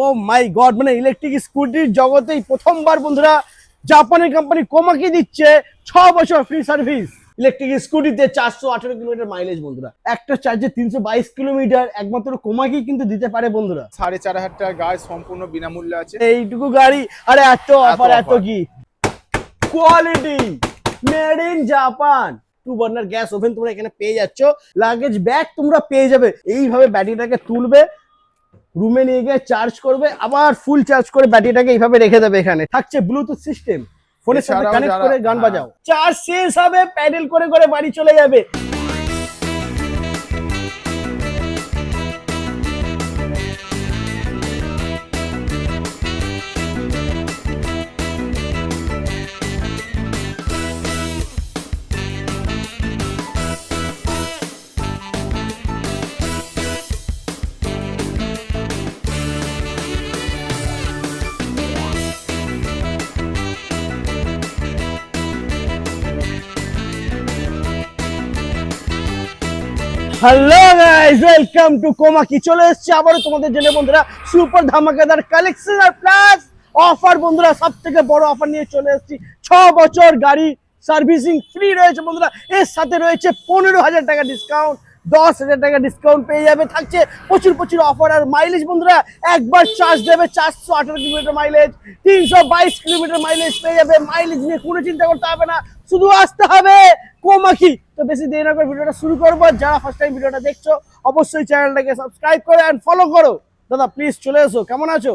O my god, মানে electric স্কুটির জগতেই প্রথমবার বন্ধুরা জাপানের কোম্পানি কোমাকি দিচ্ছে 6 বছর ফ্রি সার্ভিস। ইলেকট্রিক স্কুটিতে 418 কিলোমিটার মাইলেজ বন্ধুরা, একটা চার্জে 322 কিলোমিটার, একমাত্র কোমাকি কিন্তু দিতে পারে বন্ধুরা। 4,500 টাকা গাড়ি সম্পূর্ণ বিনামূল্যে আছে। এইটুকু গাড়ি, আরে এত অফার, এত কি quality, made in Japan. 2 burner gas oven তোমরা এখানে পেয়ে যাচ্ছ, লাগেজ ব্যাগ তোমরা পেয়ে যাবে। এইভাবে ব্যাটারিটাকে তুলবে, রুমে নিয়ে গিয়ে চার্জ করবে, আবার ফুল চার্জ করে ব্যাটারিটাকে এইভাবে রেখে দেবে। এখানে থাকছে ব্লুটুথ সিস্টেম, ফোনের সাথে কানেক্ট করে গান বাজাও, চার্জ শেষ হবে প্যাডেল করে করে বাড়ি চলে যাবে। Hello guys, welcome to Komaki. চলে এসেছি আবারও তোমাদের জন্য বন্ধুরা সুপার ধামাকাদার কালেকশন আর প্লাস অফার বন্ধুরা। সব থেকে বড় অফার নিয়ে চলে এসেছি। 6 বছর গাড়ি সার্ভিসিং ফ্রি রয়েছে বন্ধুরা, এর সাথে রয়েছে 15,000 টাকা ডিসকাউন্ট, 10,000 টাকা ডিসকাউন্ট পেয়ে যাবে। থাকছে প্রচুর প্রচুর অফার আর মাইলেজ বন্ধুরা, একবার চার্জ দেবে 418 কিলোমিটার মাইলেজ, 322 কিলোমিটার মাইলেজ পেয়ে যাবে। মাইলেজ নিয়ে কোনো চিন্তা করতে হবে না, শুধু আসতে হবে কোমাকি। তো বেশি দেরি না করে ভিডিওটা শুরু করবো। যারা ফার্স্ট টাইম ভিডিওটা দেখছো অবশ্যই চ্যানেলটাকে সাবস্ক্রাইব করে এন্ড ফলো করো। দাদা প্লিজ চলে এসো, কেমন আছো?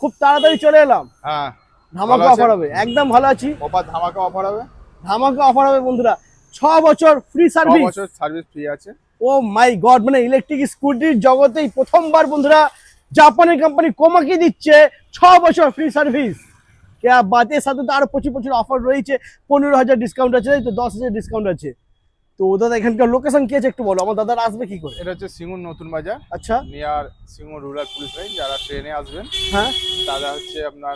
খুব তাড়াতাড়ি চলে এলাম। হ্যাঁ, ধামাকা অফার হবে, একদম ভালো আছি। ধামাকা অফার হবে, ধামাকা অফার হবে বন্ধুরা। 6 বছর ফ্রি সার্ভিস, 6 বছর সার্ভিস ফ্রি আছে। ও মাই গড, মানে ইলেকট্রিক স্কুটির জগতেই প্রথমবার বন্ধুরা জাপানের কোম্পানি কোমাকি দিচ্ছে 6 বছর ফ্রি সার্ভিস। क्या बात है, সাথে তো আরো প্রচুর প্রচুর অফার রয়েছে। 15,000 ডিসকাউন্ট আছে, তো 10,000 ডিসকাউন্ট আছে। তো দাদা এখানকার লোকেশন কি আছে একটু বলো, আমার দাদারা আসবে কি করে? এটা হচ্ছে সিঙ্গুর নতুন বাজার, আচ্ছা, near Singur rural police line. যারা ট্রেনে আসবেন হ্যাঁ, তারা হচ্ছে আপনার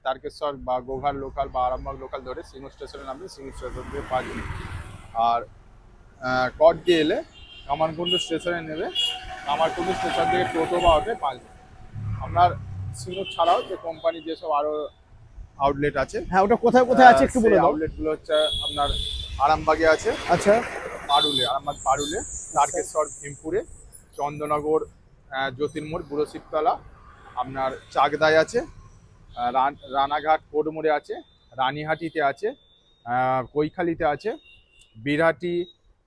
তারকেশ্বর বা গোঘাট লোকাল বা আরামবাগ লোকাল ধরে সিঙ্গুর স্টেশনে নামবে, সিঙ্গুর স্টেশন থেকে 5 মিনিট। আর কট দিয়ে এলে কামারকুণ্ডু স্টেশনে নেবে, কামারকুণ্ডু স্টেশন থেকে টোটো বা অটোয় 5 মিনিট। আপনার সিঙ্গুর ছাড়াও যে কোম্পানি যেসব আরো আউটলেট আছে, হ্যাঁ, ওটা কোথায় কোথায় আছে একটু বলে দাও। আউটলেটগুলো হচ্ছে আপনার আরামবাগে আছে, আচ্ছা, পারুলে, আরামবাগ পারুলে, তারকেশ্বর ভীমপুরে, চন্দ্রনগর জ্যোতির্মোড় বুড়ো শিবতলা, আপনার চাকদায় আছে, রানাঘাট কোটমোড়ে আছে, রানীহাটিতে আছে, কৈখালিতে আছে, বীরহাটি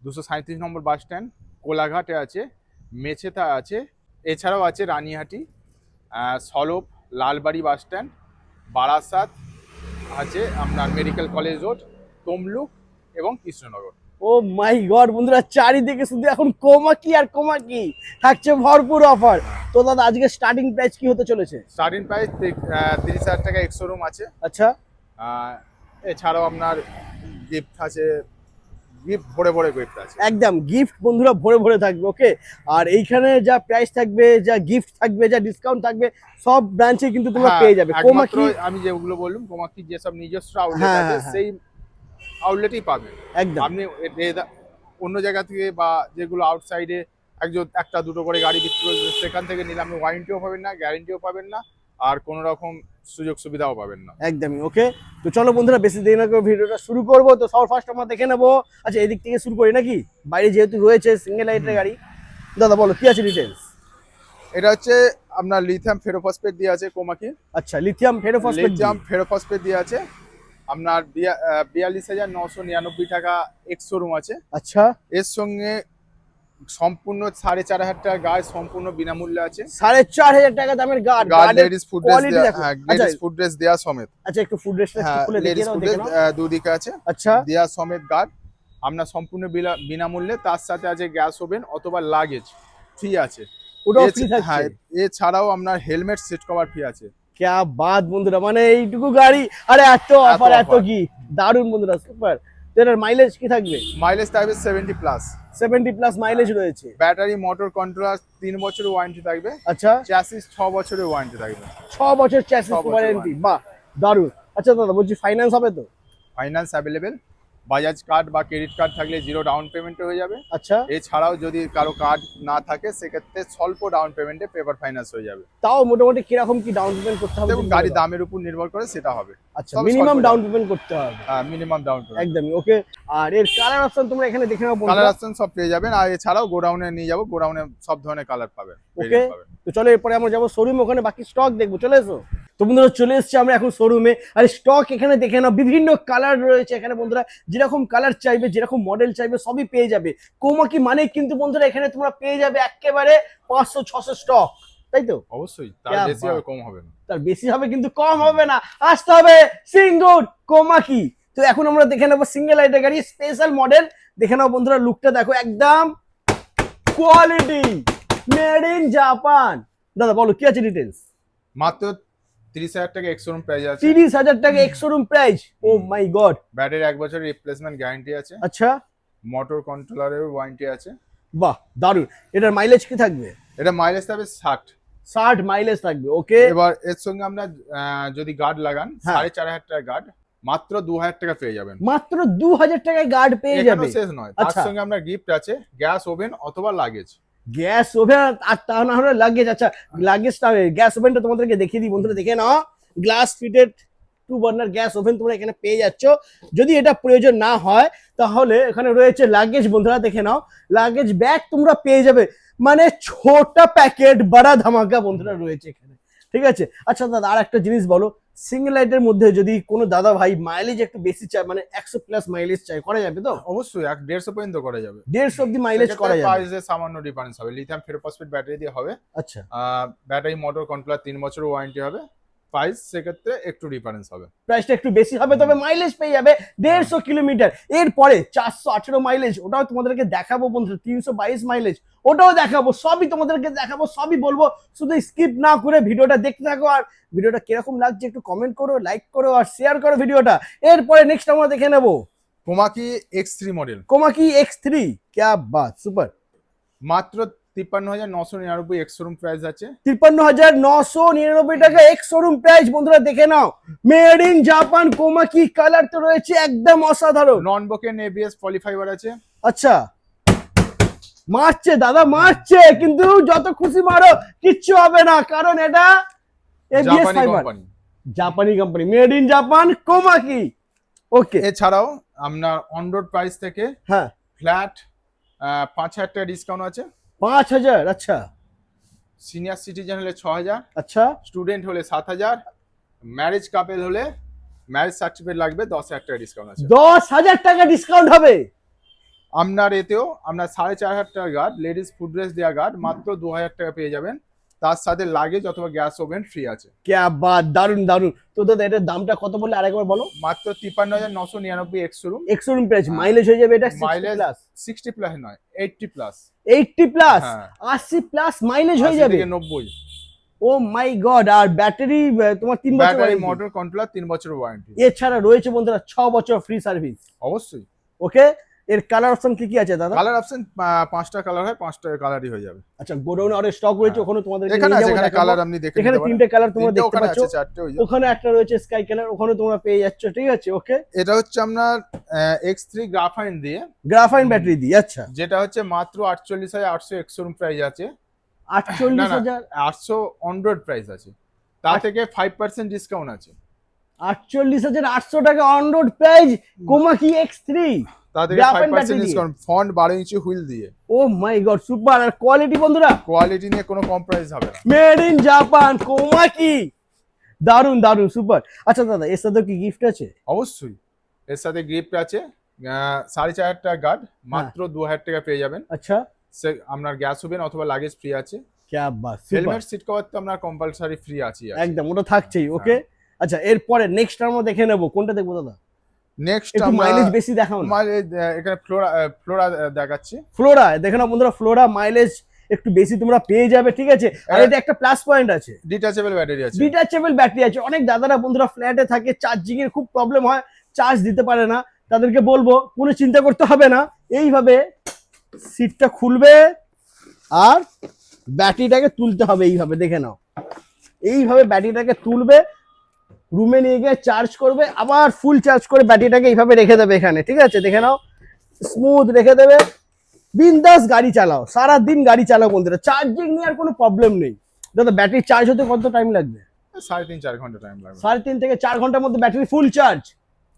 237 নম্বর বাস স্ট্যান্ড, কোলাঘাটে আছে, মেছেতা আছে, এছাড়াও আছে রানীহাটি, সলপ, লালবাড়ি বাস স্ট্যান্ড, বারাসাত আছে, আপনার মেডিকেল কলেজ রোড, তমলুক এবং কৃষ্ণনগর। ও মাই গড বন্ধুরা, চারিদিকে শুধু এখন কোমাকি আর কোমাকি, থাকছে ভরপুর অফার। তো দাদা আজকে স্টার্টিং প্রাইস কি হতে চলেছে? স্টার্টিং প্রাইস 30,000 টাকা এক্স শোরুম আছে। আচ্ছা, এছাড়াও আপনার গিফট আছে, গিফট ভরে ভরে গিফট আছে, একদম গিফট বন্ধুরা ভরে ভরে থাকবে। ওকে, আর এইখানে যা প্রাইস থাকবে, যা গিফট থাকবে, যা ডিসকাউন্ট থাকবে, সব ব্রাঞ্চে কিন্তু তোমরা পেয়ে যাবে। কোমাকি আমি যেগুলো বললাম, কোমাকি যেসব নিজস্ব আউটলেট আছে সেই আউটলেটই পাবেন। একদম, আপনি অন্য জায়গা থেকে বা যেগুলো আউটসাইডে একটা দুটো করে গাড়ি বিক্রি করছে সেখান থেকে নিলে আপনি ওয়ারেন্টিও পাবেন না, গ্যারেন্টিও পাবেন না, আর কোনো রকম সুযোগ সুবিধাও পাবেন না। একদমই। ওকে, তো চলো বন্ধুরা বেশি দেরি না করে ভিডিওটা শুরু করবো। তো সবার ফার্স্ট আমরা দেখে নেবো, আচ্ছা এদিক থেকে শুরু করি নাকি? বাইরে যেহেতু রয়েছে সিঙ্গেল লাইটের গাড়ি, দাদা বলো কি আছে ডিটেলস। এটা হচ্ছে আপনার লিথিয়াম ফেরোফসফেট দিয়ে আছে কোমাকি। আচ্ছা, লিথিয়াম ফেরোফসফেট দিয়ে আছে আপনার 42,999 টাকা এক্স শোরুম আছে। আচ্ছা, এর সঙ্গে সম্পূর্ণ 4,500 টাকা গাড়ি সম্পূর্ণ বিনামূল্যে আছে। 4,500 টাকা দামের guard, ladies food dress, ladies food dress দেয়া সমেত। আচ্ছা, একটু ফুড ড্রেসটা খুলে লেডিস দেখিয়ে ফুড দাও, ড্রেস দেখে নাও। দুদিকে আছে, আচ্ছা, দেয়া সমেত গার্ড আপনার সম্পূর্ণ বিনামূল্যে। তার সাথে আছে গ্যাস ওভেন অথবা লাগেজ ফ্রি আছে, ওটাও ফ্রি থাকছে। এছাড়াও আপনার হেলমেট সিট কভার ফ্রি আছে। क्या बात বন্ধুরা, মানে এইটুকু গাড়ি, আরে এত অফার, এত কি দারুন বন্ধুরা, সুপার। তো এর মাইলেজ কি থাকবে? মাইলেজ থাকবে 70 প্লাস, 70 প্লাস মাইলেজ রয়েছে। ব্যাটারি মোটর কন্ট্রোলার 3 বছরের ওয়ারেন্টি থাকবে। আচ্ছা, চ্যাসিস 6 বছরের ওয়ারেন্টি থাকবে। 6 বছর চ্যাসিস ওয়ারেন্টি, বাহ দারুন। আচ্ছা দাদা বলছি ফাইন্যান্স হবে তো? ফাইন্যান্স অ্যাভেলেবেল, বাজাজ কার্ড বা ক্রেডিট কার্ড থাকলে 0 ডাউন পেমেন্টে হয়ে যাবে। আচ্ছা, এছাড়াও যদি কারো কার্ড না থাকে সেক্ষেত্রে স্বল্প ডাউন পেমেন্টে পেপার ফাইন্যান্স হয়ে যাবে। তাও মোটামুটি কিরকম কি ডাউন পেমেন্ট করতে হবে? এবং গাড়ি দামের উপর নির্ভর করে সেটা হবে। আচ্ছা, তবে মিনিমাম স্বল্প ডাউন পেমেন্ট করতে হবে। হ্যাঁ, মিনিমাম ডাউন পেমেন্ট। একদমই ওকে। আর এর কালার অপশন তোমরা এখানে দেখে নাও বন্ধুরা। কালার অপশন সব পেয়ে যাবেন। আর এছাড়াও গোডাউনে নিয়ে যাবো, গোডাউনে সব ধরনের কালার পাবেন, ওকে, variant পাবেন। তো চলো এরপরে আমরা যাবো শোরুমে, ওখানে বাকি স্টক দেখবো। চলে এসো। তো বন্ধুরা চলে এসেছি আমরা এখন শোরুমে। আর স্টক এখানে দেখে নাও, বিভিন্ন কালার রয়েছে এখানে বন্ধুরা। যেরকম কালার চাইবে, যেরকম মডেল চাইবে সবই পেয়ে যাবে। কোমাকি মানে কিন্তু বন্ধুরা এখানে তোমরা পেয়ে যাবে একেবারে 500-600 স্টক, তাই তো? অবশ্যই, তার क्या বেশি बात। হবে, কম হবে না। তার বেশি হবে কিন্তু কম হবে না। আসতে হবে সিঙ্গুর কোমাকি। তো এখন আমরা দেখে নেবো সিঙ্গেল লাইটের গাড়ি, স্পেশাল মডেল। দেখে নাও বন্ধুরা, লুকটা দেখো, একদম কোয়ালিটি, মেড ইন জাপান। দাদা বলো কি আছে ডিটেলস? মাত্র 30,000 টাকা এক্সশোরুম প্রাইস আছে। 30,000 টাকা x-showroom price. O my god. ব্যাটারির 1 বছরের রিপ্লেসমেন্ট গ্যারান্টি আছে। আচ্ছা, মোটর কন্ট্রোলারের ওয়ারেন্টি আছে। বাহ দারুন। এটার মাইলেজ কি থাকবে? এটা মাইলেজ থাকবে 60। 60 মাইলেজ থাকবে, ওকে। এবার এর সঙ্গে আমরা যদি গার্ড লাগান, হ্যাঁ। 4,500 টাকা গার্ড মাত্র 2,000 টাকা পেয়ে যাবেন। মাত্র 2,000 টাকায় গার্ড পেয়ে যাবে। এখানেও শেষ নয়, তার আচ্ছা। সঙ্গে আমরা গিফট আছে গ্যাস ওভেন অথবা লাগেজ। গ্যাস ওভেন, আর তা না হলে লাগেজ। আচ্ছা, লাগেজটা, গ্যাস ওভেনটা তোমাদেরকে দেখিয়ে দিই বন্ধুরা, দেখে নাও। Glass fitted 2 burner gas oven তোমরা এখানে পেয়ে যাচ্ছ। যদি এটা প্রয়োজন না হয় তাহলে এখানে রয়েছে লাগেজ বন্ধুরা, দেখে নাও। লাগেজ ব্যাগ তোমরা পেয়ে যাবে, মানে ছোটা প্যাকেট বড়া ধামাকা বন্ধুরা রয়েছে এখানে, ঠিক আছে। আচ্ছা দাদা, আর একটা জিনিস বলো, সিঙ্গেল লাইটের মধ্যে যদি কোনো দাদা ভাই মাইলেজ একটু বেশি চায়, মানে 100+ মাইলেজ চাই, করা যাবে তো? অবশ্যই 150 পর্যন্ত করা যাবে। 150 অব্দি মাইলেজ করা যাবে। প্রাইসে সামান্য ডিফারেন্স হবে। লিথিয়াম ফেরোফসফেট ব্যাটারি দিয়ে হবে। আচ্ছা, ব্যাটারি, মোটর কন্ট্রোলার 3 বছরের ওয়ারেন্টি হবে। প্রাইস সেক্ষেত্রে একটু ডিফারেন্স হবে। প্রাইসটা একটু বেশি হবে, তবে মাইলেজ পেয়ে যাবে 150 কিলোমিটার। এরপরে 418 মাইলেজ, ওটাও তোমাদেরকে দেখাবো বন্ধুরা। 322 মাইলেজ, ওটাও দেখাবো। সবই তোমাদেরকে দেখাবো, সবই বলবো। শুধু স্কিপ না করে ভিডিওটা দেখতে থাকো। আর ভিডিওটা কিরকম লাগছে একটু কমেন্ট করো, লাইক করো আর শেয়ার করো ভিডিওটা। এরপরে নেক্সট আমরা দেখে নেবো Komaki X3 model. Komaki X3। क्या बात, সুপার। মাত্র 53,999 এক্স-শোরুম প্রাইস আছে। 53,999 টাকা এক্স-শোরুম প্রাইস বন্ধুরা, দেখে নাও। Made in Japan Komaki. Colour তো রয়েছে একদম অসাধারণ। নন বোকেন ABS পলিফাইবার আছে। আচ্ছা, মারছে দাদা, মারছে, কিন্তু যত খুশি মারো কিচ্ছু হবে না, কারণ এটা ABS জাপানি ফাইবার, কোম্পানি। জাপানি company, made in Japan Komaki. Okay, এছাড়াও আপনার অন রোড প্রাইস থেকে হ্যাঁ, ফ্ল্যাট 5,000 টাকা ডিসকাউন্ট আছে। 5,000। আচ্ছা সিনিয়র সিটিজেন হলে 6,000, আচ্ছা, স্টুডেন্ট হলে 7,000, ম্যারেজ কাপেল হলে ম্যারেজ সার্টিফিকেট লাগবে 10,000 টাকা ডিসকাউন্ট আছে। 10,000 টাকা ডিসকাউন্ট হবে। আপনার এতেও আপনার 4,500 টাকা গার্ড, লেডিস ফুড ড্রেস দেওয়া গার্ড মাত্র 2,000 টাকা পেয়ে যাবেন। তার সাথে লাগেজ অথবা গ্যাস ওভেন ফ্রি আছে। क्या बात, দারুন দারুন। তো দাদা এটার দামটা কত বললে আরেকবার বলো? মাত্র 53,999 এক্স-শোরুম। X-showroom price. মাইলেজ হয়ে যাবে এটা 60 মাইলেজ প্লাস। 60 প্লাস নয়, 80 প্লাস। 80 প্লাস, হ্যাঁ। 80 প্লাস মাইলেজ হয়ে 80 যাবে। থেকে 90। ও মাই গড। আর ব্যাটারি তোমার 3 বছর ব্যাটারি, ওয়ারেন্টি। মোটর কন্ট্রোলার 3 বছরের ওয়ারেন্টি। এছাড়া রয়েছে বন্ধুরা 6 বছর ফ্রি সার্ভিস। অবশ্যই। ওকে, এর কালার অপশন কি কি আছে দাদা? কালার অপশন 5টা কালার হয়, 5টা কালারই হয়ে যাবে। আচ্ছা, গোডাউনে আরো স্টক রয়েছে, ওখানে তোমাদের এখানে আছে, এখানে কালার আপনি দেখে এখানে নিতে পারেন। 3টে কালার তোমরা দেখতে ওখানে পাচ্ছ। আছে 4টে হয়ে যাবে। ওখানে একটা রয়েছে স্কাই কালার, ওখানে তোমরা পেয়ে যাচ্ছ, ঠিক আছে। ওকে, এটা হচ্ছে আপনার X3 গ্রাফাইন দিয়ে, গ্রাফাইন ব্যাটারি দিয়ে। আচ্ছা, যেটা হচ্ছে মাত্র 48,800 এক্স-শোরুম প্রাইস আছে। 48,000। 800 অন রোড প্রাইস আছে, তা থেকে 5% ডিসকাউন্ট আছে। 48,800 টাকা on road price Komaki X3। তা থেকে Graphite 5% battery দিয়ে। ডিসকাউন্ট, ফন্ট 12 ইঞ্চি হুইল দিয়ে। ও my god, super. R quality বন্ধুরা, কোয়ালিটি নিয়ে কোনো কম্প্রোমাইজ হবে না। Made in Japan Komaki. দারুন দারুন, সুপার। আচ্ছা দাদা, এর সাথে কি গিফট আছে? অবশ্যই, এর সাথে গিফট আছে 4,500 টাকা গার্ড, মাত্র 2,000 টাকা পেয়ে যাবেন। আচ্ছা, সে আপনার গ্যাস ওভেন অথবা লাগেজ ফ্রি আছে। क्या बात, সুপার। হেলমেট, সিট কভার তো আপনার কম্পালসারি ফ্রি আছে। একদম, ওটা থাকছেই। ওকে, আচ্ছা, এরপরে নেক্সট আমরা দেখে নেবো, কোনটা দেখবো দাদা? নেক্সট একটু আমরা মাইলেজ বেশি দেখাও না। মাইলেজ এখানে ফ্লোরা দেখাচ্ছি। ফ্লোরা দেখে নাও বন্ধুরা, ফ্লোরা মাইলেজ একটু বেশি তোমরা পেয়ে যাবে, ঠিক আছে। আর এটা একটা প্লাস পয়েন্ট আছে, ডিটাচেবল ব্যাটারি আছে। ডিটাচেবল ব্যাটারি আছে। অনেক দাদারা বন্ধুরা ফ্ল্যাটে থাকে, চার্জিং এর খুব প্রবলেম হয়, চার্জ দিতে পারে না, তাদেরকে বলবো কোনো চিন্তা করতে হবে না। এইভাবে সিটটা খুলবে আর ব্যাটারিটাকে তুলতে হবে, এইভাবে দেখে নাও। এইভাবে ব্যাটারিটাকে তুলবে, রুমে নিয়ে গিয়ে চার্জ করবে, আবার ফুল চার্জ করে ব্যাটারিটাকে এইভাবে রেখে দেবে এখানে, ঠিক আছে? দেখে নাও, স্মুথ রেখে দেবে, বিন্দাস গাড়ি চালাও, সারা দিন গাড়ি চালাও বন্ধুরা, চার্জিং নিয়ে আর কোনো প্রবলেম নেই। দাদা ব্যাটারি চার্জ হতে কত টাইম লাগবে? 3.5-4 ঘন্টা টাইম লাগবে। 3.5 থেকে 4 ঘন্টার মধ্যে ব্যাটারি ফুল চার্জ।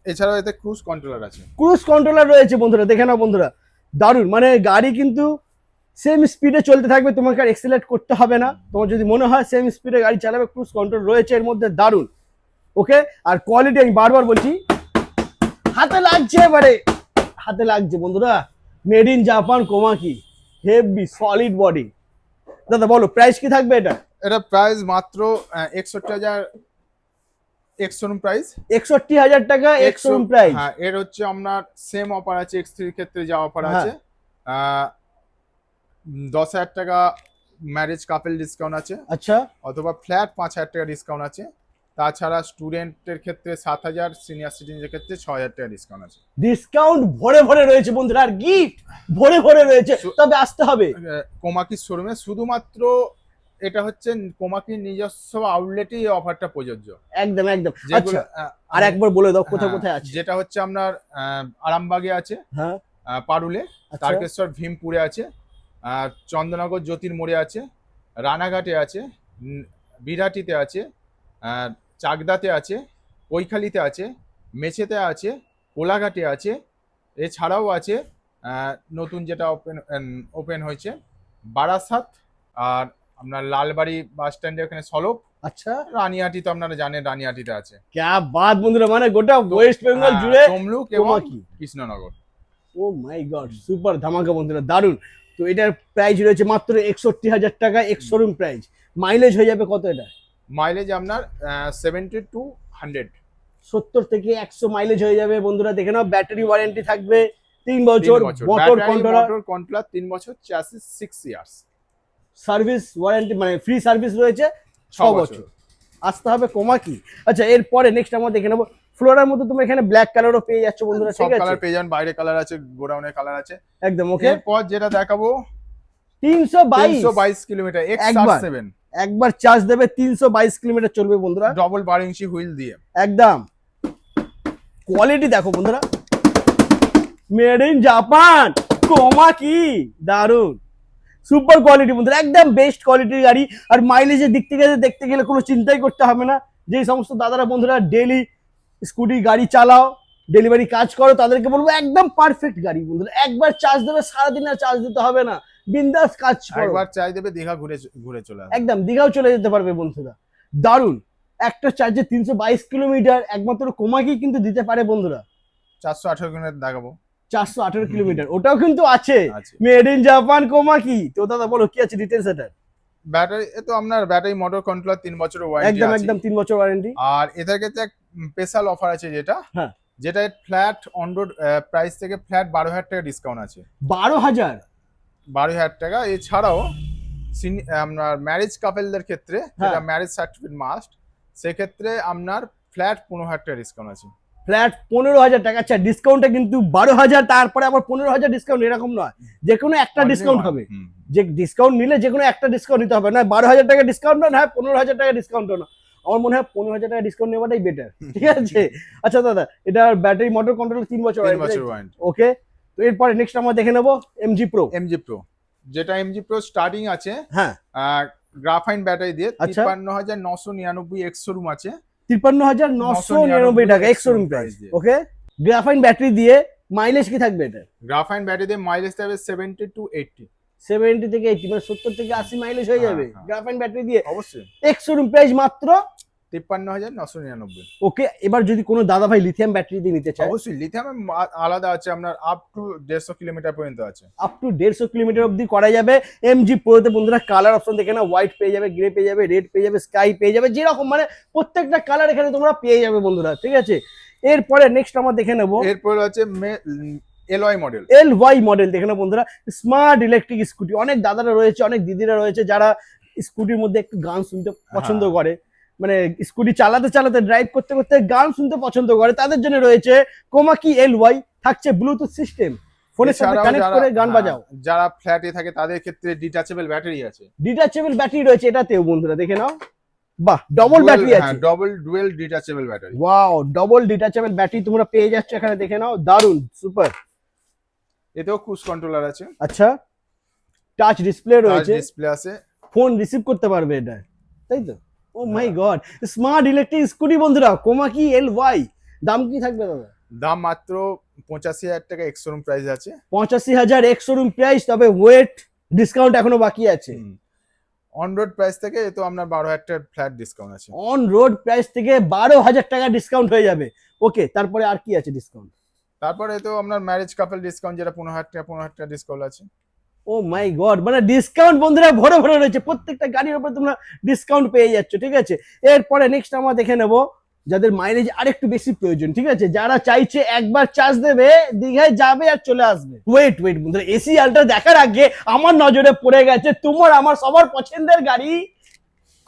এছাড়াও এতে ক্রুজ কন্ট্রোলার আছে। ক্রুজ কন্ট্রোলার রয়েছে বন্ধুরা, দেখে নাও বন্ধুরা, দারুণ। মানে গাড়ি কিন্তু সেম স্পিডে চলতে থাকবে, তোমাকে আর এক্সিলারেট করতে হবে না। তোমার যদি মনে হয় সেম স্পিডে গাড়ি চালাবে, ক্রুজ কন্ট্রোল রয়েছে এর মধ্যে, দারুণ। ওকে, আর কোয়ালিটি আমি বারবার বলছি, হাতে লাগছে, এবারে হাতে লাগছে বন্ধুরা, made in Japan Komaki, heavy solid body. দাদা বলো প্রাইস কি থাকবে এটা? এটা প্রাইস মাত্র 61,000 এক্স-শোরুম প্রাইস। 61,000 টাকা এক্স-শোরুম প্রাইস। হ্যাঁ, এর হচ্ছে আপনার সেম অফার আছে X3 এর ক্ষেত্রে, যা অফার হ্যাঁ। আছে 10,000 টাকা ম্যারেজ কাপল ডিসকাউন্ট আছে, আচ্ছা, অথবা ফ্ল্যাট 5,000 টাকা ডিসকাউন্ট আছে। তাছাড়া স্টুডেন্টের ক্ষেত্রে 7,000, সিনিয়র সিটিজেনের ক্ষেত্রে 6,000 টাকা ডিসকাউন্ট আছে। ডিসকাউন্ট ভরে ভরে রয়েছে বন্ধুরা, আর গিফট ভরে ভরে রয়েছে, তবে আসতে হবে কোমাকি শোরুমে। শুধুমাত্র এটা হচ্ছে কোমাকির নিজস্ব আউটলেটই এই অফারটা প্রযোজ্য। একদম একদম। যেগুলো, আচ্ছা, আর একবার বলে দাও কোথায় হ্যাঁ, কোথায় আছে। যেটা হচ্ছে আপনার আরামবাগে আছে, হ্যাঁ, পারুলে, আচ্ছা। তারকেশ্বর ভীমপুরে আছে, চন্দননগর জ্যোতির মোড়ে আছে, রানাঘাটে আছে, বিরাটিতে আছে, চাকদাতে আছে, কৈখালিতে আছে, মেছেতে আছে, কোলাঘাটে আছে। এছাড়াও আছে নতুন যেটা ওপেন হয়েছে বারাসাত, আর আপনার লালবাড়ি বাস স্ট্যান্ডের ওখানে সলপ। আচ্ছা, রানিহাটি তো আপনারা জানেন, রানিহাটিতে আছে। ক্যা বাত বন্ধুরা, মানে গোটা ওয়েস্ট বেঙ্গল জুড়ে তমলুক এবং কোমাকি। কৃষ্ণনগর। ও মাই গড, সুপার ধামাকা বন্ধুরা, দারুণ। তো এটার প্রাইস রয়েছে মাত্র 61,000 টাকা এক্স শোরুম প্রাইস। মাইলেজ হয়ে যাবে কত এটা? মাইলেজ আপনার 70 to 100। 70 থেকে 100 মাইলেজ হয়ে যাবে বন্ধুরা, দেখে নাও। ব্যাটারি ওয়ারেন্টি থাকবে 3 বছর, মোটর কন্ট্রোলার 3 বছর, চ্যাসিস 6 ইয়ার্স, সার্ভিস ওয়ারেন্টি, মানে ফ্রি সার্ভিস রয়েছে 6 বছর। আসতে হবে কোমাকি। আচ্ছা, এরপরে নেক্সট আমরা দেখে নেবো ফ্লোরার মধ্যে, তুমি এখানে ব্ল্যাক কালারও পেয়ে যাচ্ছ বন্ধুরা, সব ঠিক আছে? কালার পেয়ে যাবেন, বাইরে কালার আছে, গোডাউনের কালার আছে, একদম ওকে। এরপর যেটা দেখাবো 322 কিলোমিটার একবার। X7, একবার চার্জ দেবে 322 কিলোমিটার চলবে বন্ধুরা, ডবল 12 ইঞ্চি হুইল দিয়ে। একদম। কোয়ালিটি দেখো বন্ধুরা, মেড ইন জাপান কোমাকি, দারুন সুপার কোয়ালিটি বন্ধুরা, একদম বেস্ট কোয়ালিটির গাড়ি। আর মাইলেজের দিক থেকে দেখতে গেলে কোনো চিন্তাই করতে হবে না। যে সমস্ত দাদারা বন্ধুরা ডেলি স্কুটি গাড়ি চালাও, ডেলিভারি কাজ করো, তাদেরকে বলবো একদম পারফেক্ট গাড়ি বন্ধুরা। একবার চার্জ দেবে, সারাদিন আর চার্জ দিতে হবে না, বিন্দাস কাজ করো। একবার চাই দেবে, দীঘা ঘুরে ঘুরে চলে আসবে। একদম দীঘাও চলে যেতে পারবে বন্ধুরা, দারুন। একটা চার্জে 322 কিলোমিটার একমাত্র কোমাকি কিন্তু দিতে পারে বন্ধুরা। 418 কিলোমিটার দেখাবো, 418 কিলোমিটার ওটাও কিন্তু আছে, আছে। Made in Japan Komaki. তো দাদা বলো কি আছে ডিটেলস এটার? ব্যাটারি, এ তো আপনার ব্যাটারি মোটর কন্ট্রোলার 3 বছরের ওয়ারেন্টি একদম আছে। একদম 3 বছর ওয়ারেন্টি। আর এদের ক্ষেত্রে এক স্পেশাল অফার আছে, হ্যাঁ। যেটা ফ্ল্যাট অন রোড প্রাইস থেকে ফ্ল্যাট 12,000 টাকা ডিসকাউন্ট আছে। 12,000? 12,000 টাকা। এছাড়াও আপনার ম্যারেজ কাপলদের ক্ষেত্রে, যেটা ম্যারেজ সার্টিফিকেট মাস্ট, সেক্ষেত্রে আপনার ফ্ল্যাট 15,000 টাকা ডিসকাউন্ট আছে। ফ্ল্যাট 15,000 টাকা। আচ্ছা, ডিসকাউন্টটা কিন্তু 12,000, তারপরে আবার 15,000 ডিসকাউন্ট, এরকম নয়, যে কোনো একটা ডিসকাউন্ট হবে। যে ডিসকাউন্ট নিলে যে কোনো একটা ডিসকাউন্ট নিতে হবে, না 12,000 টাকা ডিসকাউন্ট না, 15,000 টাকা ডিসকাউন্ট না। আমার মনে হয় 15,000 টাকা ডিসকাউন্ট নেওয়াটাই বেটার, ঠিক আছে? আচ্ছা দাদা, এটা ব্যাটারি মোটর কন্ট্রোল 3 বছর ওয়ারেন্টি। ওকে। তো এরপরে নেক্সট আমরা দেখে নেবো MG Pro। যেটা MG Pro স্টার্টিং আছে, হ্যাঁ, গ্রাফাইন ব্যাটারি দিয়ে আচ্ছা। 53,999 এক্স শোরুম আছে, 53,999 টাকা এক্স শোরুম প্রাইস। ওকে, গ্রাফাইন ব্যাটারি দিয়ে মাইলেজ কি থাকবে এটা? গ্রাফাইন ব্যাটারি দিয়ে মাইলেজ থাকবে 70 to 80। 70 থেকে 80, মানে 70 থেকে 80 মাইলেজ হয়ে যাবে গ্রাফাইন ব্যাটারি দিয়ে। অবশ্যই। এক্স শোরুম প্রাইস মাত্র 53,999। ওকে, এবার যদি কোনো দাদা ভাই লিথিয়াম ব্যাটারি দিয়ে নিতে চায়, অবশ্যই লিথিয়াম আলাদা আছে, আপনার আপ টু 150 কিলোমিটার পর্যন্ত আছে, আপ টু 150 কিলোমিটার অবধি করা যাবে। MG Pro তে বন্ধুরা কালার অপশন দেখে না, হোয়াইট পেয়ে যাবে, গ্রে পেয়ে যাবে, রেড পেয়ে যাবে, স্কাই পেয়ে যাবে, যেরকম মানে প্রত্যেকটা কালার এখানে তোমরা পেয়ে যাবে বন্ধুরা, ঠিক আছে? এরপরে নেক্সট আমরা দেখে নেবো এরপর আছে LY মডেল। LY মডেল দেখে নাও বন্ধুরা, স্মার্ট ইলেকট্রিক স্কুটি। অনেক দাদারা রয়েছে, অনেক দিদিরা রয়েছে যারা স্কুটির মধ্যে একটু গান শুনতে পছন্দ করে, মানে স্কুটি চালাতে চালাতে ড্রাইভ করতে করতে গান শুনতে পছন্দ করে, তাদের জন্য রয়েছে কোমাকি LY। থাকছে ব্লুটুথ সিস্টেম, ফোনের সাথে কানেক্ট করে গান বাজাও। যারা ফ্ল্যাটে থাকে তাদের ক্ষেত্রে ডিটাচেবল ব্যাটারি আছে, ডিটাচেবল ব্যাটারি রয়েছে এটাতেও বন্ধুরা, দেখে নাও বাহ, ডবল ব্যাটারি আছে। Double dual detachable battery. Wow, double detachable battery তোমরা পেয়ে যাচ্ছ এখানে, দেখে নাও, দারুন, সুপার। এতেও ক্রুজ কন্ট্রোলার আছে, আচ্ছা, টাচ ডিসপ্লে টাচ রয়েছে, ডিসপ্লে আছে। ফোন রিসিভ করতে পারবে এটা, তাই তো? ও my god, smart electric scooty বন্ধুরা, কোমাকি LY। দাম কি থাকবে দাদা? দাম মাত্র 85,000 টাকা, এক্স-শোরুম প্রাইস আছে। 85,000 এক্স শোরুম প্রাইস, তবে ওয়েট ডিসকাউন্ট এখনো বাকি আছে। অন রোড প্রাইস থেকে এ তো আপনার 12,000 টাকা ফ্ল্যাট ডিসকাউন্ট আছে। অন রোড প্রাইস থেকে 12,000 টাকা ডিসকাউন্ট হয়ে যাবে। ওকে, তারপরে আর কি আছে ডিসকাউন্ট? তারপরে তো আপনার ম্যারেজ কাপল ডিসকাউন্ট, যেটা 15,000 টাকা ডিসকাউন্ট আছে। ও মাই গড, মানে ডিসকাউন্ট বন্ধুরা ভরে ভরে রয়েছে, প্রত্যেকটা গাড়ির উপর তোমরা ডিসকাউন্ট পেয়ে যাচ্ছ, ঠিক আছে? এরপরে নেক্সট আমরা দেখে নেব যাদের মাইলেজ আরেকটু বেশি প্রয়োজন, ঠিক আছে, যারা চাইছে একবার চার্জ দেবে, দীঘায় যাবে আর চলে আসবে। ওয়েট ওয়েট বন্ধুরা, এসি আলট্রা দেখার আগে আমার নজরে পড়ে গেছে তোমার আমার সবার পছন্দের গাড়ি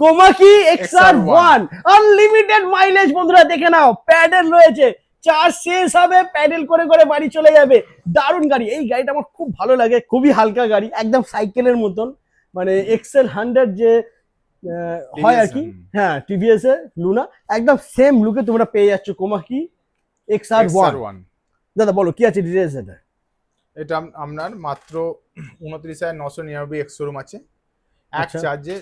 কোমাকি XR1 আনলিমিটেড মাইলেজ। বন্ধুরা দেখে নাও, প্যাডেল রয়েছে, চার্জ শেষ হবে প্যাডেল করে করে বাড়ি চলে যাবে। দারুণ গাড়ি, এই গাড়িটা আমার খুব ভালো লাগে, খুবই হালকা গাড়ি, একদম সাইকেলের মতন, মানে XL100 যে হয় আর কি, হ্যাঁ টিভিএস এর লুনা, একদম সেম লুকে তোমরা পেয়ে যাচ্ছ কোমাকি XR1। দাদা বলো কি আছে ডিটেইলস এটা? এটা আপনার মাত্র 29,999 এক্স-শোরুম আছে, এক আচ্ছা। চার্জে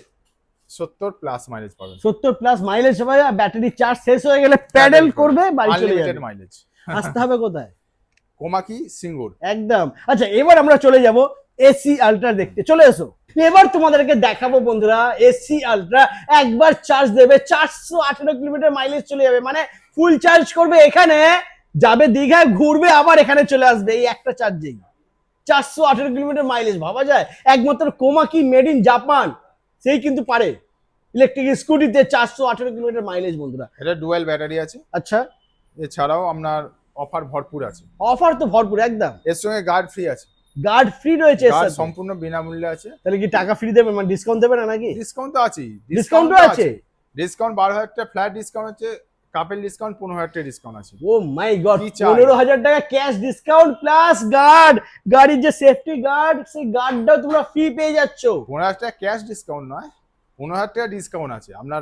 70 প্লাস মাইলেজ পাবেন। 70 প্লাস মাইলেজ হবে, ব্যাটারি চার্জ শেষ হয়ে গেলে প্যাডেল করবে বাড়ি চলে আনলিমিটেড যাবে। মাইলেজ। আসতে হবে কোথায়? কোমাকি সিঙ্গুর। একদম। আচ্ছা, এবার আমরা চলে যাব এসি আলট্রা দেখতে, চলে এসো। এবার তোমাদেরকে দেখাবো বন্ধুরা এসি আলট্রা, একবার চার্জ দেবে 418 কিলোমিটার মাইলেজ চলে যাবে, মানে ফুল চার্জ করবে এখানে, যাবে দীঘায়, ঘুরবে, আবার এখানে চলে আসবে এই একটা চার্জেই। 418 কিলোমিটার মাইলেজ, ভাবা যায়? একমাত্র কোমাকি মেড ইন জাপান সেই কিন্তু পারে ইলেকট্রিক স্কুটিতে 418 কিলোমিটার মাইলেজ বন্ধুরা। এটা ডুয়াল ব্যাটারি আছে। আচ্ছা, এছাড়াও আপনার অফার ভরপুর আছে। অফার তো ভরপুর একদম। এর সঙ্গে গার্ড ফ্রি আছে। গার্ড ফ্রি রয়েছে এর গার্ড সাথে? সম্পূর্ণ বিনামূল্যে আছে। তাহলে কি টাকা ফ্রি দেবে, মানে ডিসকাউন্ট দেবে না নাকি? ডিসকাউন্ট তো আছেই। ডিসকাউন্টও আছে? ডিসকাউন্ট 12,000 টাকা ফ্ল্যাট ডিসকাউন্ট আছে, কাপেল ডিসকাউন্ট 15,000 টাকা ডিসকাউন্ট আছে। ও মাই গড, কি চাই? 15,000 টাকা ক্যাশ ডিসকাউন্ট প্লাস গার্ড, গাড়ির যে সেফটি গার্ড, সেই গার্ডটাও তোমরা ফ্রি পেয়ে যাচ্ছ। 15,000 টাকা ক্যাশ ডিসকাউন্ট নয়, 15,000 টাকা ডিসকাউন্ট আছে। আপনার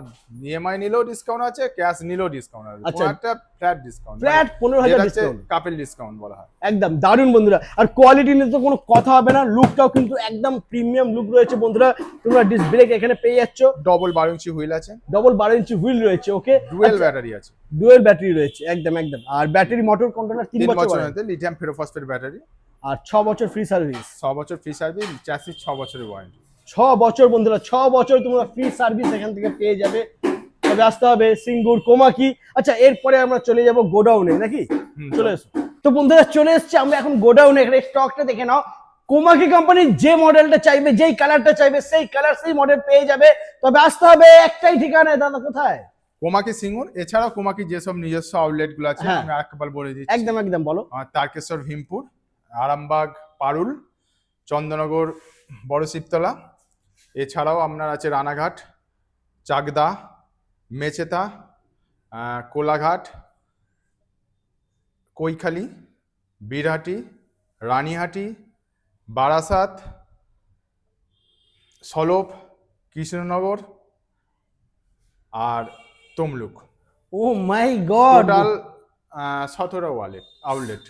ইএমআই নিলেও ডিসকাউন্ট আছে, ক্যাশ নিলেও ডিসকাউন্ট আছে। আচ্ছা। 15,000 টাকা flat discount, flat 15,000 discount, couple discount বলা হয়। একদম দারুণ বন্ধুরা। আর কোয়ালিটি নিয়ে তো কোনো কথা হবে না, লুকটাও কিন্তু একদম প্রিমিয়াম লুক রয়েছে বন্ধুরা। তোমরা ডিস্ক ব্রেক এখানে পেয়ে যাচ্ছ, ডবল 12 ইঞ্চি হুইল আছে, ডবল 12 ইঞ্চি হুইল রয়েছে, ওকে, ডুয়েল ব্যাটারি আছে, ডুয়েল ব্যাটারি রয়েছে, একদম একদম। আর ব্যাটারি মোটর কন্ট্রোলার 3 3 বছর বছর warranty, মধ্যে লিথিয়াম ফেরোফসফেট ব্যাটারি, আর 6 বছর ফ্রি সার্ভিস। 6 বছর ফ্রি সার্ভিস, চ্যাসিস 6 বছরের ওয়ারেন্টি। 6 বছর বন্ধুরা, 6 বছর তোমরা ফ্রি সার্ভিস এখান থেকে পেয়ে যাবে। তবে আসতে হবে সিঙ্গুর কোমাকি। আচ্ছা, এরপরে আমরা চলে যাব গোডাউনে নাকি? চলে এসো। তো বন্ধুরা চলে এসেছি আমরা এখন গোডাউনে, এখানে স্টকটা দেখে নাও। কোমাকি কোম্পানির যে মডেলটা চাইবে, যেই কালারটা চাইবে, সেই কালার সেই মডেল পেয়ে যাবে। তবে আসতে হবে একটাই ঠিকানায়। দাদা কোথায়? কোমাকি সিঙ্গুর। এছাড়াও কোমাকি যেসব নিজস্ব আউটলেট গুলো আছে হ্যাঁ। আমি আরেকবার বলে দিচ্ছি। একদম একদম বলো। তারকেশ্বর, ভীমপুর, আরামবাগ, পারুল, চন্দ্রনগর, বড় শিবতলা। এছাড়াও আপনার আছে রানাঘাট, চাকদা, মেচেতা, কোলাঘাট, কৈখালি, বীরহাটি, রানীহাটি, বারাসাত, সলভ, কৃষ্ণনগর আর Tamluk. Oh my god, total 17টা আউটলেট,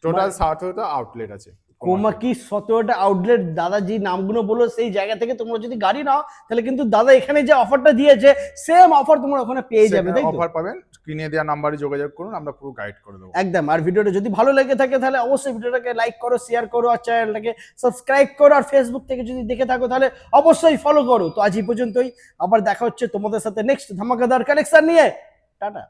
টোটাল 17টা আউটলেট আছে। কোমাকি 17টা আউটলেট। দাদা যে নামগুলো বললো সেই জায়গা থেকে তোমরা যদি গাড়ি নাও, তাহলে কিন্তু দাদা এখানে যে অফারটা দিয়েছে সেম অফার তোমরা ওখানে পেয়ে যাবে, তাই তো? অফার পাবেন, স্ক্রিনে দেওয়া নাম্বারে যোগাযোগ করুন, আমরা পুরো গাইড করে দেবো। একদম। আর ভিডিওটা যদি ভালো লেগে থাকে তাহলে অবশ্যই ভিডিওটাকে লাইক করো, শেয়ার করো, আর চ্যানেলটাকে সাবস্ক্রাইব করো। আর ফেসবুক থেকে যদি দেখে থাকো তাহলে অবশ্যই ফলো করো। তো আজ এই পর্যন্তই, আবার দেখা হচ্ছে তোমাদের সাথে নেক্সট ধামাকাদার কালেকশন নিয়ে। টাটা।